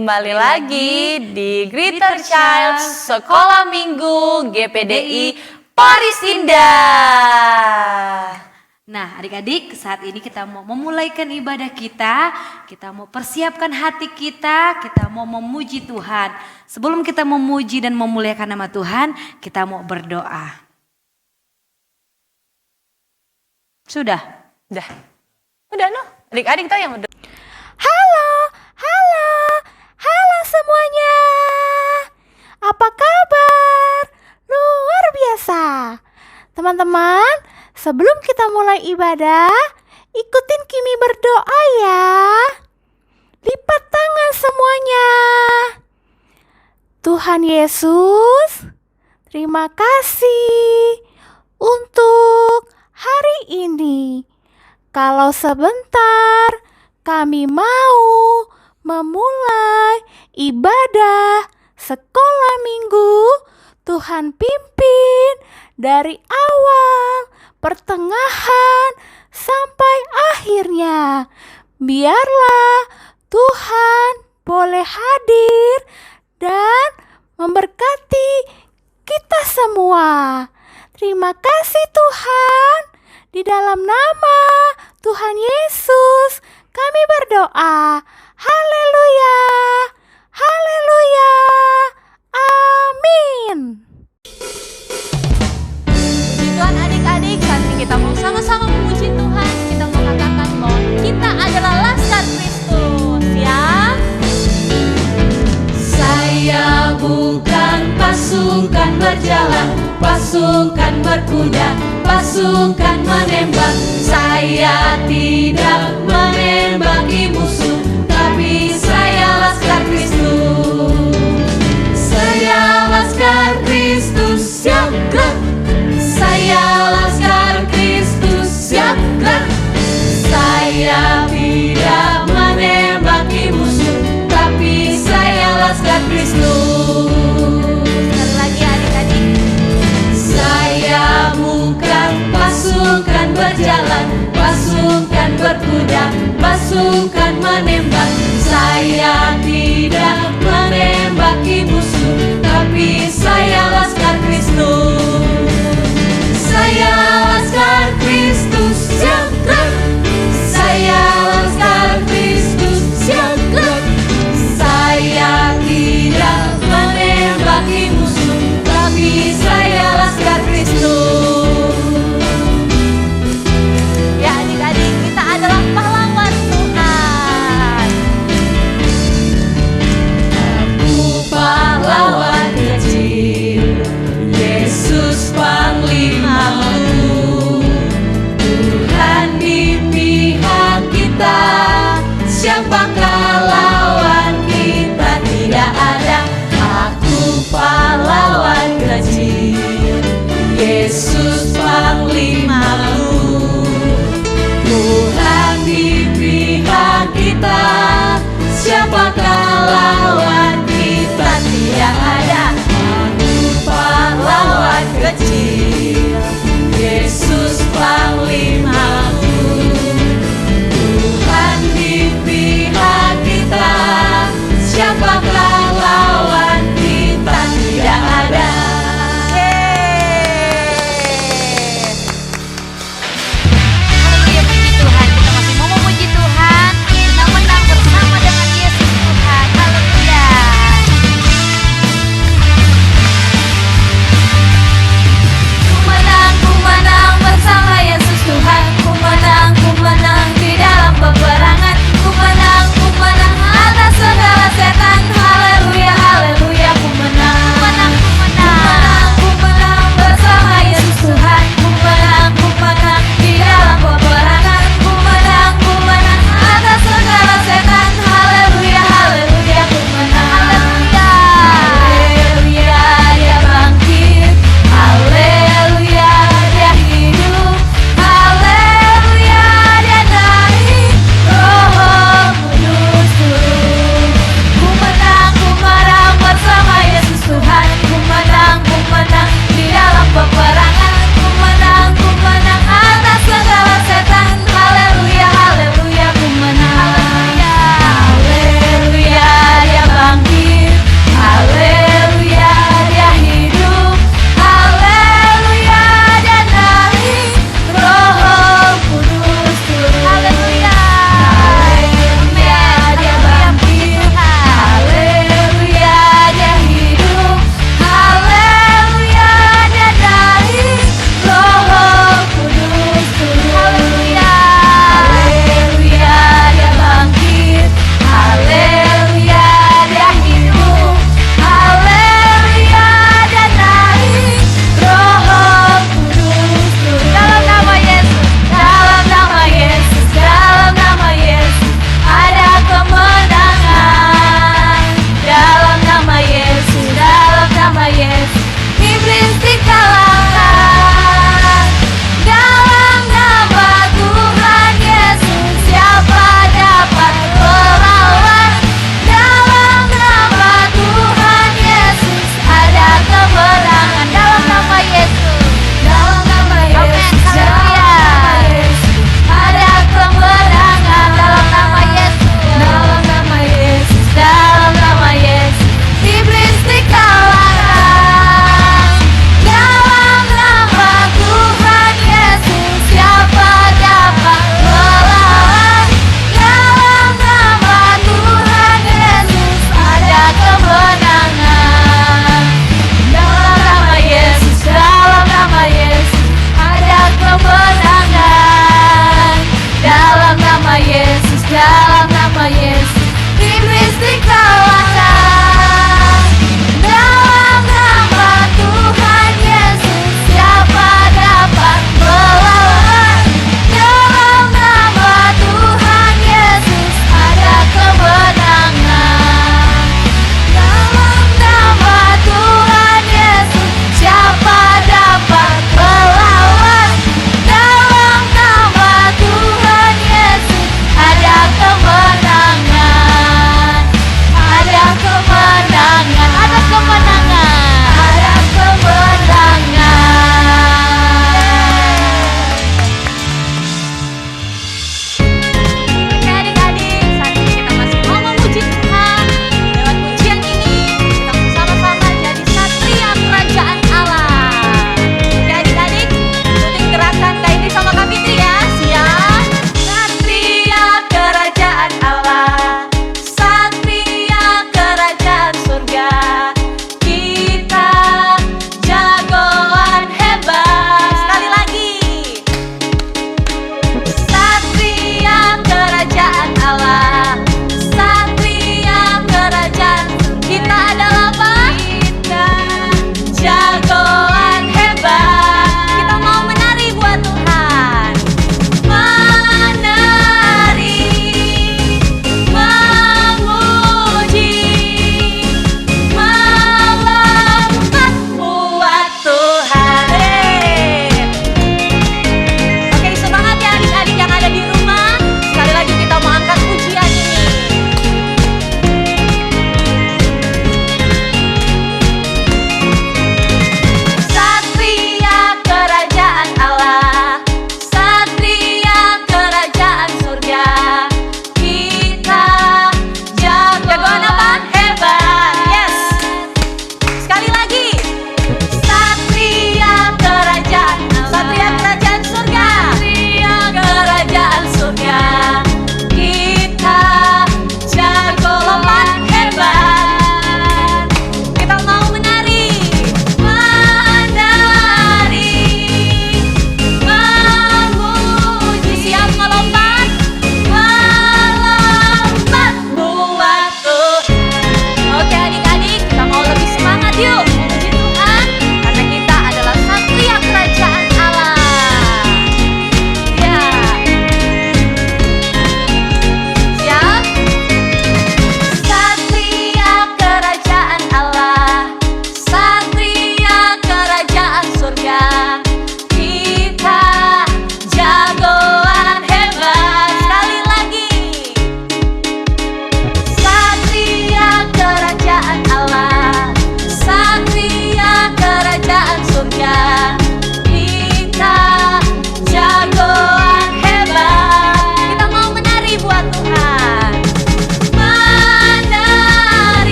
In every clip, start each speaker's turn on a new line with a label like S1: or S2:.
S1: kembali lagi di Greater Child Sekolah Minggu GPDI Paris Indah.
S2: Nah, adik-adik, saat ini kita mau memulaikan ibadah kita mau persiapkan hati kita mau memuji Tuhan. Sebelum kita memuji dan memuliakan nama Tuhan, kita mau berdoa. Sudah?
S1: Udah no, adik-adik tahu yang udah.
S3: Halo semuanya. Apa kabar? Luar biasa. Teman-teman, sebelum kita mulai ibadah, ikutin Kimi berdoa ya. Lipat tangan semuanya. Tuhan Yesus, terima kasih untuk hari ini. Kalau sebentar kami mau memulai ibadah sekolah minggu, Tuhan pimpin dari awal, pertengahan, sampai akhirnya. Biarlah Tuhan boleh hadir dan memberkati kita semua. Terima kasih Tuhan. Di dalam nama Tuhan Yesus kami berdoa. Haleluya. Haleluya. Amin.
S1: Puji Tuhan adik-adik, saat ini kita mau sama-sama memuji Tuhan. Kita mau katakan bahwa kita adalah Laskar Kristus ya.
S4: Saya bukan pasukan berjalan, pasukan berkuda, pasukan menembak. Saya tidak menembaki musuh, tapi saya Laskar Kristus. Saya Laskar Kristus yang gerak. Saya Laskar Kristus yang gerak. Saya tidak menembaki musuh, tapi saya Laskar Kristus.
S1: Sekali lagi adik-adik.
S4: Saya bukan pasukan berjalan, pasukan berkuda, pasukan menembak. Saya tidak menembaki musuh, tapi saya Laskar Kristus. Saya Laskar Kristus yang gerak. Saya Laskar Kristus yang gerak. Saya tidak menembaki musuh, tapi saya Laskar Kristus.
S1: Ya adik-adik, kita adalah pahlawan Tuhan.
S4: Aku pahlawan kecil, Yesus panglimaku. Tuhan di pihak kita, siapakah lawan kita? Tidak ada. Aku pahlawan kecil, Yesus panglimaku. Tuhan di pihak kita, siapakah lawan kita? Tidak ada. Aku pahlawan kecil, Yesus panglimaku. Tuhan di pihak kita, siapakah lawan kita? Tidak ada.
S2: Haleluya, puji Tuhan. Kita masih mau memuji Tuhan. Kita menang bersama dengan Yesus Tuhan. Haleluya.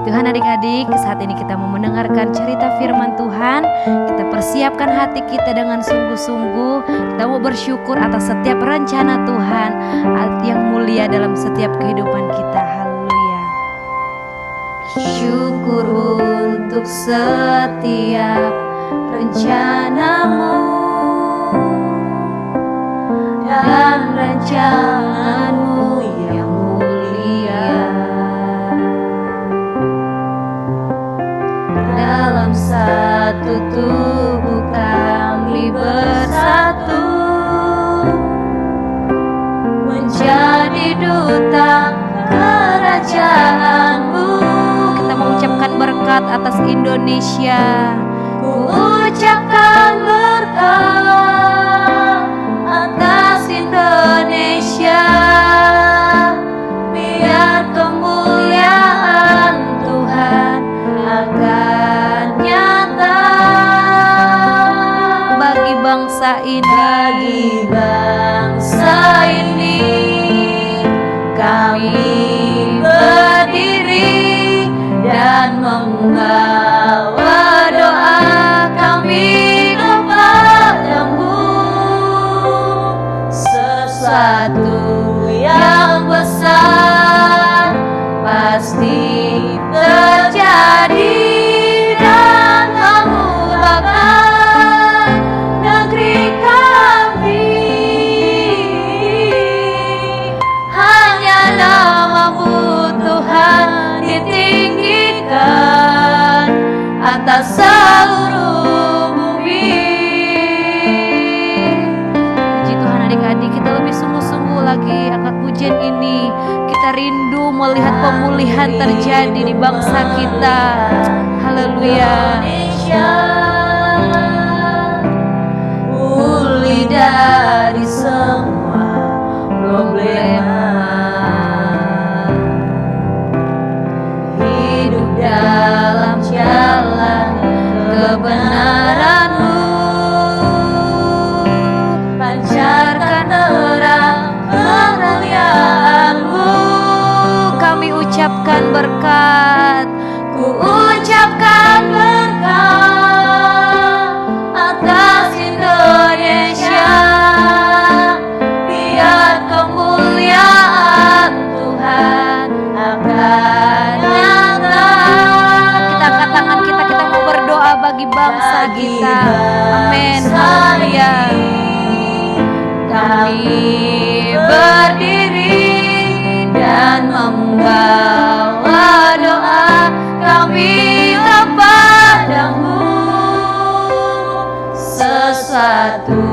S2: Tuhan adik-adik, saat ini kita mau mendengarkan cerita firman Tuhan. Kita persiapkan hati kita dengan sungguh-sungguh. Kita mau bersyukur atas setiap rencana Tuhan yang mulia dalam setiap kehidupan kita. Haleluya. Syukur untuk setiap rencanamu dan rencanamu yang mulia. Dalam satu tubuh kami bersatu, menjadi duta kerajaanmu. Kita mengucapkan berkat atas Indonesia. Ku ucapkan berkat atas Indonesia, biar kemuliaan Tuhan akan nyata bagi bangsa ini. Kami berdiri dan membawa doa kami kepadamu. Sesuatu yang besar pasti terjadi dan mengubahkan negeri kami. Hanya namamu Tuhan ditinggikan atas seluruh bumi. Puji Tuhan adik-adik, kita lebih sungguh-sungguh lagi angkat pujian ini. Kita rindu melihat pemulihan terjadi di bangsa kita. Haleluya. Pulih dari semua problema, hidup dalam jalan kebenaran-Mu, pancarkan terang kemuliaan-Mu. Kami ucapkan berkat, ku ucapkan berkat atas Indonesia, biar kemuliaan Tuhan akan nyata. Kita angkat tangan kita mau berdoa bagi bangsa kita. Amin. Haleluya. Kami berdiri dan membawa doa kami kepadamu. Sesuatu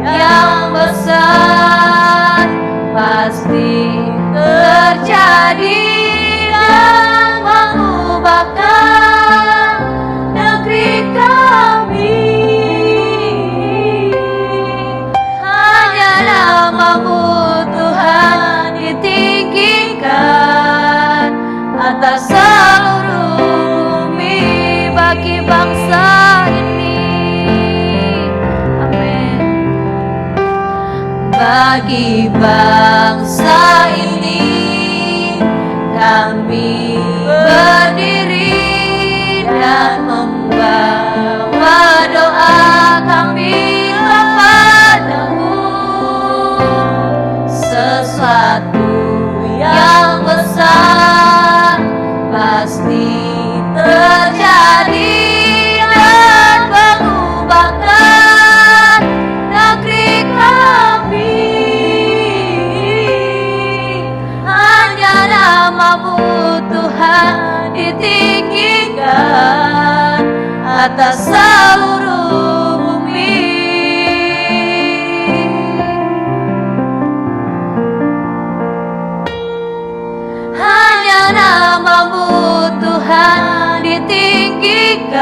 S2: yang besar pasti terjadi dan mengubahkan negeri kami. Hanya namamu Tuhan ditinggikan atas seluruh bumi bagi bangsa ini. Amin. Bagi bangsa ini kami berdiri dan membawa doa kami kepadamu. Sesuatu yang besar pasti terjadi dan mengubahkan negeri kami. Hanya namamu Tuhan ditinggikan atas seluruh bumi. Hanya namamu Tuhan ditinggikan.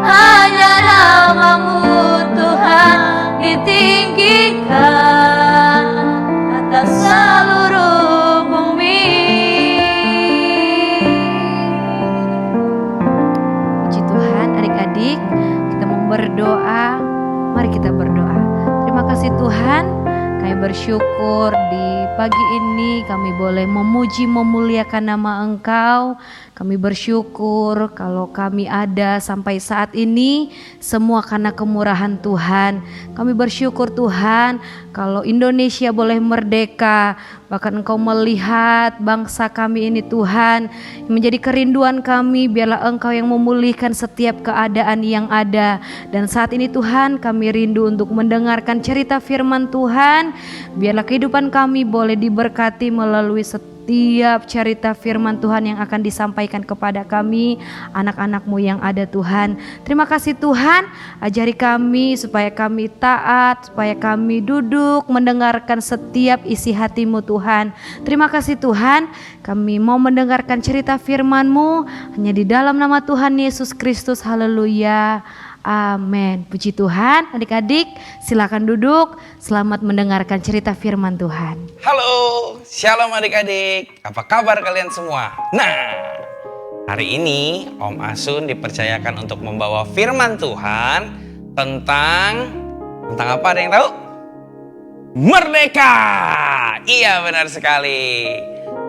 S2: Hanya namamu Tuhan ditinggikan atas seluruh bumi. Puji Tuhan adik-adik, kita mau berdoa. Mari kita berdoa. Terima kasih Tuhan, kami bersyukur di pagi ini kami boleh memuji memuliakan nama Engkau. Kami bersyukur kalau kami ada sampai saat ini semua karena kemurahan Tuhan. Kami bersyukur Tuhan kalau Indonesia boleh merdeka. Bahkan Engkau melihat bangsa kami ini Tuhan, menjadi kerinduan kami. Biarlah Engkau yang memulihkan setiap keadaan yang ada. Dan saat ini Tuhan kami rindu untuk mendengarkan cerita firman Tuhan. Biarlah kehidupan kami boleh diberkati melalui setiap cerita firman Tuhan yang akan disampaikan kepada kami, anak-anak-Mu yang ada Tuhan. Terima kasih Tuhan, ajari kami supaya kami taat, supaya kami duduk mendengarkan setiap isi hati-Mu Tuhan. Terima kasih Tuhan, kami mau mendengarkan cerita firman-Mu hanya di dalam nama Tuhan Yesus Kristus. Haleluya. Amin. Puji Tuhan. Adik-adik silakan duduk. Selamat mendengarkan cerita firman Tuhan.
S5: Halo, shalom adik-adik. Apa kabar kalian semua? Nah, hari ini Om Asun dipercayakan untuk membawa firman Tuhan tentang apa, ada yang tahu? Merdeka. Iya, benar sekali.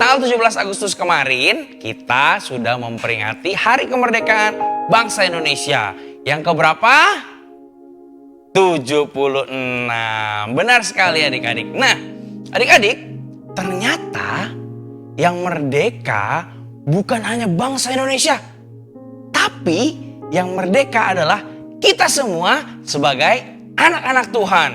S5: Tanggal 17 Agustus kemarin kita sudah memperingati Hari Kemerdekaan Bangsa Indonesia. Yang keberapa? 76. Benar sekali adik-adik. Nah, adik-adik, ternyata yang merdeka bukan hanya bangsa Indonesia, tapi yang merdeka adalah kita semua sebagai anak-anak Tuhan.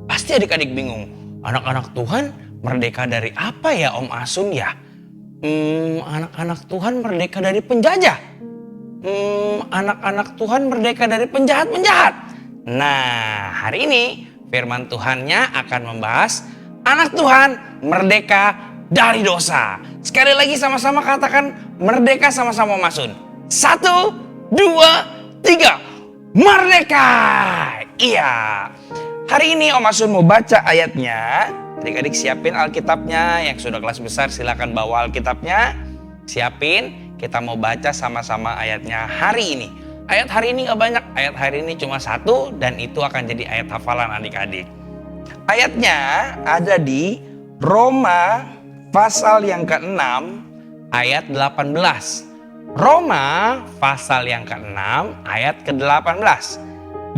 S5: Pasti adik-adik bingung. Anak-anak Tuhan merdeka dari apa ya Om Asun ya? Anak-anak Tuhan merdeka dari penjajah. Anak-anak Tuhan merdeka dari penjahat-penjahat. Nah, hari ini firman Tuhannya akan membahas anak Tuhan merdeka dari dosa. Sekali lagi sama-sama katakan merdeka sama-sama Om Asun. 1, 2, 3. Merdeka. Iya. Hari ini Om Asun mau baca ayatnya. Adik-adik siapin Alkitabnya. Yang sudah kelas besar silakan bawa Alkitabnya. Siapin. Kita mau baca sama-sama ayatnya hari ini. Ayat hari ini gak banyak. Ayat hari ini cuma 1 dan itu akan jadi ayat hafalan adik-adik. Ayatnya ada di Roma pasal yang ke-6 ayat 18. Roma pasal yang ke-6 ayat ke-18.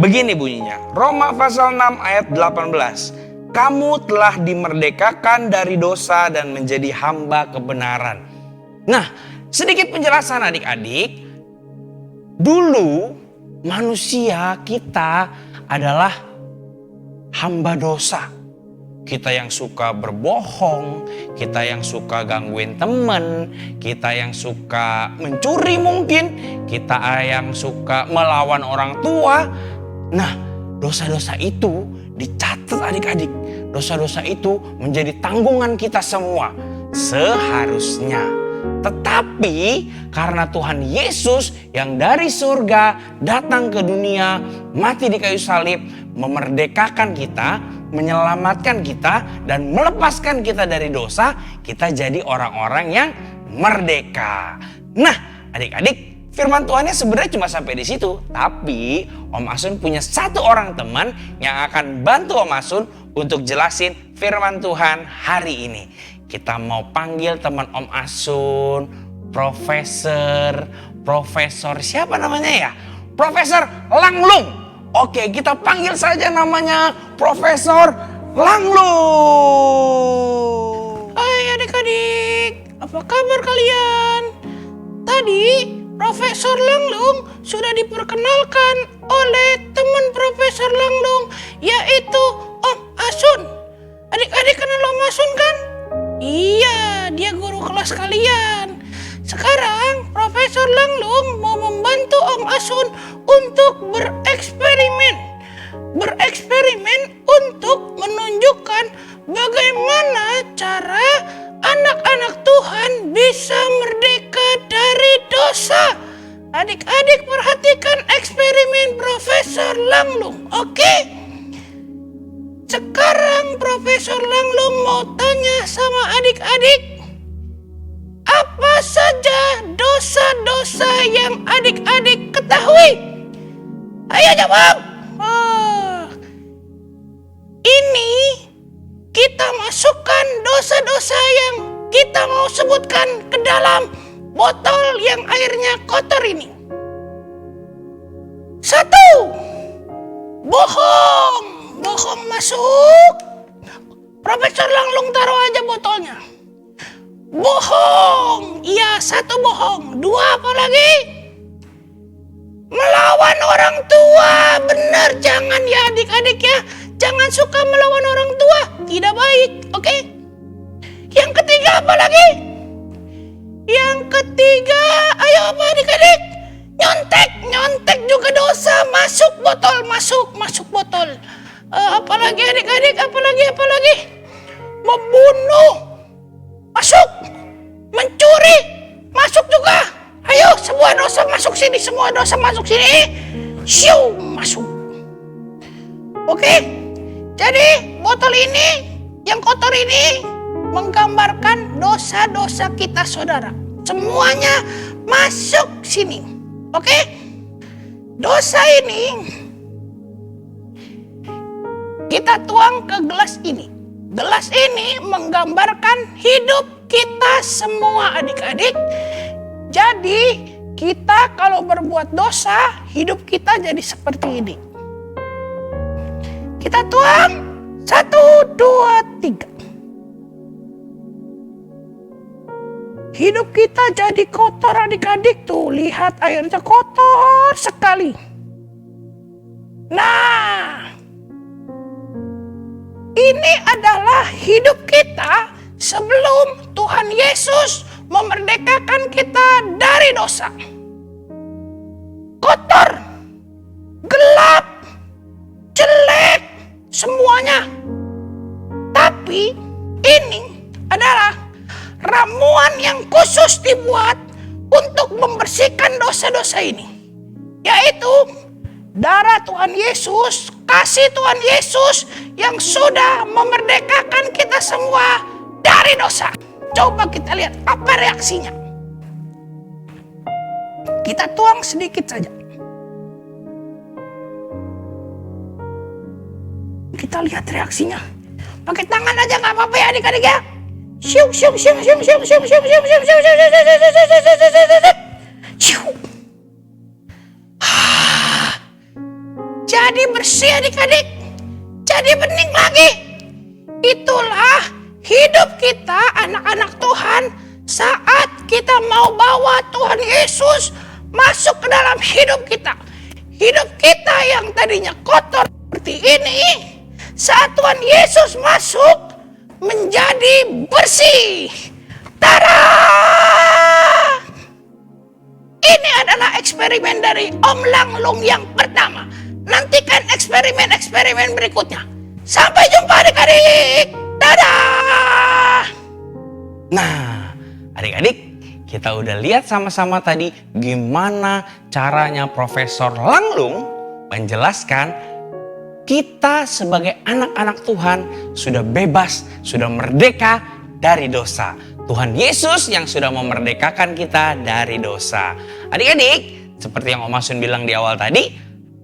S5: Begini bunyinya. Roma pasal 6 ayat 18. Kamu telah dimerdekakan dari dosa dan menjadi hamba kebenaran. Nah, sedikit penjelasan adik-adik. Dulu manusia kita adalah hamba dosa. Kita yang suka berbohong, kita yang suka gangguin temen, kita yang suka mencuri mungkin, kita yang suka melawan orang tua. Nah, dosa-dosa itu dicatat adik-adik. Dosa-dosa itu menjadi tanggungan kita semua seharusnya. Tetapi karena Tuhan Yesus yang dari surga datang ke dunia, mati di kayu salib, memerdekakan kita, menyelamatkan kita, dan melepaskan kita dari dosa, kita jadi orang-orang yang merdeka. Nah, adik-adik, firman Tuhannya sebenarnya cuma sampai di situ. Tapi Om Asun punya satu orang teman yang akan bantu Om Asun untuk jelasin firman Tuhan hari ini. Kita mau panggil teman Om Asun, Profesor siapa namanya ya? Profesor Langlung. Oke, kita panggil saja namanya Profesor Langlung.
S6: Hai adik-adik, apa kabar kalian? Tadi Profesor Langlung sudah diperkenalkan oleh teman Profesor Langlung, yaitu Om Asun. Adik-adik kenal Om Asun kan? Iya, dia guru kelas kalian. Sekarang Profesor Langlung mau membantu Om Asun untuk bereksperimen. Bereksperimen untuk menunjukkan bagaimana cara anak-anak Tuhan bisa merdeka dari dosa. Adik-adik perhatikan eksperimen Profesor Langlung, oke? Sekarang Profesor Langlung mau tanya sama adik-adik, apa saja dosa-dosa yang adik-adik ketahui? Ayo jawab. Ini kita masukkan dosa-dosa yang kita mau sebutkan ke dalam botol yang airnya kotor ini. 1. Bohong. Bohong masuk. Profesor Langlung taruh aja botolnya. Bohong. Iya, 1 bohong. 2 apa lagi? Melawan orang tua. Benar, jangan ya adik-adik ya. Jangan suka melawan orang tua. Tidak baik, oke? Yang ketiga apa lagi? Yang ketiga, ayo apa adik-adik? Nyontek juga dosa. Masuk botol. Apalagi adik-adik, apalagi? Membunuh, masuk. Mencuri, masuk juga. Ayo, semua dosa masuk sini. Siu, masuk. Oke, jadi botol ini, yang kotor ini, menggambarkan dosa-dosa kita saudara. Semuanya masuk sini. Oke? Dosa ini kita tuang ke gelas ini. Gelas ini menggambarkan hidup kita semua adik-adik. Jadi kita kalau berbuat dosa, hidup kita jadi seperti ini. Kita tuang 1, 2, 3. Hidup kita jadi kotor adik-adik tuh. Lihat airnya kotor sekali. Nah, ini adalah hidup kita sebelum Tuhan Yesus memerdekakan kita dari dosa. Kotor, gelap, jelek, semuanya. Tapi ini adalah ramuan yang khusus dibuat untuk membersihkan dosa-dosa ini. Yaitu darah Tuhan Yesus, kasih Tuhan Yesus yang sudah memerdekakan kita semua dari dosa. Coba kita lihat apa reaksinya. Kita tuang sedikit saja. Kita lihat reaksinya. Pakai tangan aja nggak apa-apa ya adik-adik ya. Jadi bersih adik-adik. Jadi bening lagi. Itulah hidup kita anak-anak Tuhan saat kita mau bawa Tuhan Yesus masuk ke dalam hidup kita. Hidup kita yang tadinya kotor seperti ini, saat Tuhan Yesus masuk menjadi bersih. Tada! Ini adalah eksperimen dari Om Langlung yang pertama. Nantikan eksperimen-eksperimen berikutnya. Sampai jumpa adik-adik. Dadah!
S5: Nah, adik-adik, kita udah lihat sama-sama tadi gimana caranya Profesor Langlung menjelaskan kita sebagai anak-anak Tuhan sudah bebas, sudah merdeka dari dosa. Tuhan Yesus yang sudah memerdekakan kita dari dosa. Adik-adik, seperti yang Om Asun bilang di awal tadi,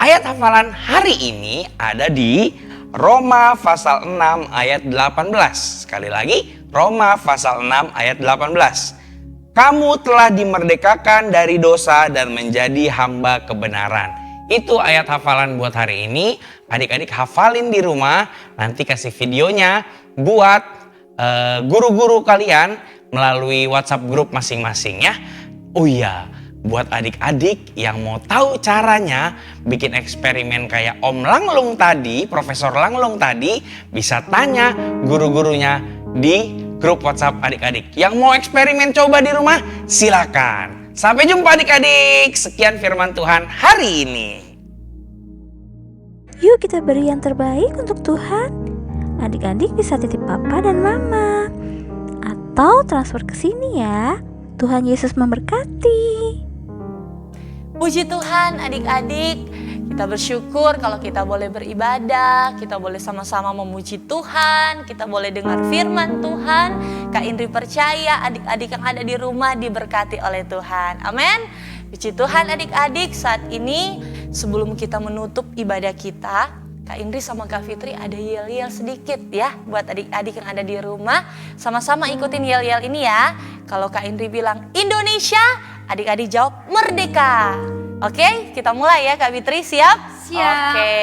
S5: ayat hafalan hari ini ada di Roma pasal 6 ayat 18. Sekali lagi, Roma pasal 6 ayat 18. Kamu telah dimerdekakan dari dosa dan menjadi hamba kebenaran. Itu ayat hafalan buat hari ini. Adik-adik hafalin di rumah. Nanti kasih videonya buat guru-guru kalian melalui WhatsApp grup masing-masing ya. Oh iya, buat adik-adik yang mau tahu caranya bikin eksperimen kayak Om Langlung tadi, Profesor Langlung tadi, bisa tanya guru-gurunya di grup WhatsApp adik-adik. Yang mau eksperimen coba di rumah, silakan. Sampai jumpa adik-adik. Sekian firman Tuhan hari ini.
S3: Yuk kita beri yang terbaik untuk Tuhan. Adik-adik bisa titip papa dan mama. Atau transfer ke sini ya. Tuhan Yesus memberkati.
S1: Puji Tuhan adik-adik, kita bersyukur kalau kita boleh beribadah, kita boleh sama-sama memuji Tuhan, kita boleh dengar firman Tuhan. Kak Indri percaya adik-adik yang ada di rumah diberkati oleh Tuhan. Amin. Puji Tuhan adik-adik, saat ini sebelum kita menutup ibadah kita Kak Indri sama Kak Fitri ada yel-yel sedikit ya buat adik-adik yang ada di rumah. Sama-sama ikutin yel-yel ini ya. Kalau Kak Indri bilang Indonesia, adik-adik jawab merdeka. Oke, kita mulai ya Kak Fitri, siap?
S2: Siap.
S1: Oke.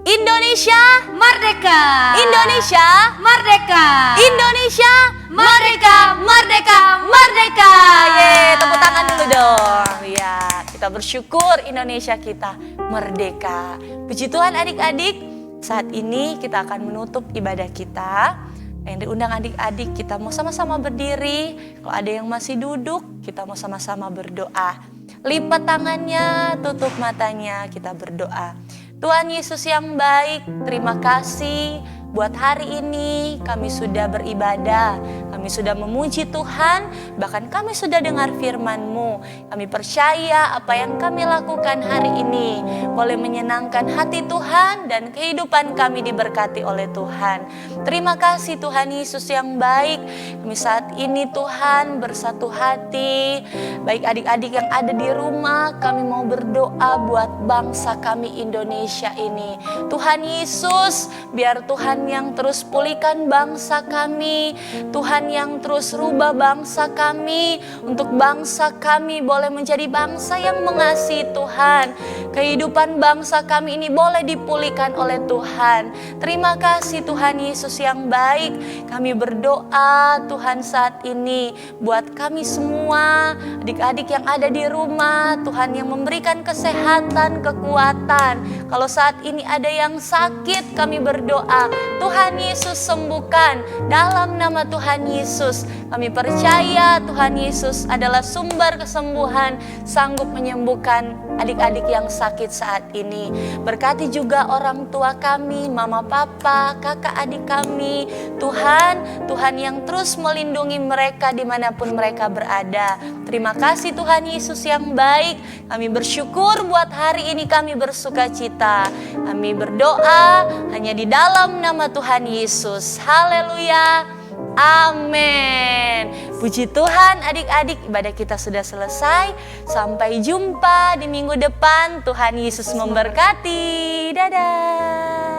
S1: Indonesia,
S2: Merdeka!
S1: Indonesia,
S2: Merdeka!
S1: Indonesia,
S2: Merdeka! Merdeka! Merdeka!
S1: Yeay, tepuk tangan dulu dong. Ya, kita bersyukur Indonesia kita merdeka. Puji Tuhan adik-adik, saat ini kita akan menutup ibadah kita. Yang diundang adik-adik, kita mau sama-sama berdiri. Kalau ada yang masih duduk, kita mau sama-sama berdoa. Lipat tangannya, tutup matanya, kita berdoa. Tuhan Yesus yang baik, terima kasih buat hari ini kami sudah beribadah, kami sudah memuji Tuhan, bahkan kami sudah dengar firman-Mu. Kami percaya apa yang kami lakukan hari ini boleh menyenangkan hati Tuhan dan kehidupan kami diberkati oleh Tuhan. Terima kasih Tuhan Yesus yang baik, kami saat ini Tuhan bersatu hati. Baik adik-adik yang ada di rumah, kami mau berdoa buat bangsa kami Indonesia ini. Tuhan Yesus, biar Tuhan yang terus pulihkan bangsa kami, Tuhan yang terus rubah bangsa kami, untuk bangsa kami boleh menjadi bangsa yang mengasihi Tuhan. Kehidupan bangsa kami ini boleh dipulihkan oleh Tuhan. Terima kasih Tuhan Yesus yang baik. Kami berdoa Tuhan saat ini buat kami semua, adik-adik yang ada di rumah, Tuhan yang memberikan kesehatan, kekuatan. Kalau saat ini ada yang sakit, kami berdoa Tuhan Yesus sembuhkan dalam nama Tuhan Yesus. Kami percaya Tuhan Yesus adalah sumber kesembuhan, sanggup menyembuhkan adik-adik yang sakit saat ini. Berkati juga orang tua kami, mama papa, kakak adik kami. Tuhan yang terus melindungi mereka dimanapun mereka berada. Terima kasih Tuhan Yesus yang baik. Kami bersyukur buat hari ini kami bersuka cita. Kami berdoa hanya di dalam nama Tuhan Yesus. Haleluya. Amin. Puji Tuhan adik-adik, ibadah kita sudah selesai. Sampai jumpa di minggu depan. Tuhan Yesus memberkati. Dadah.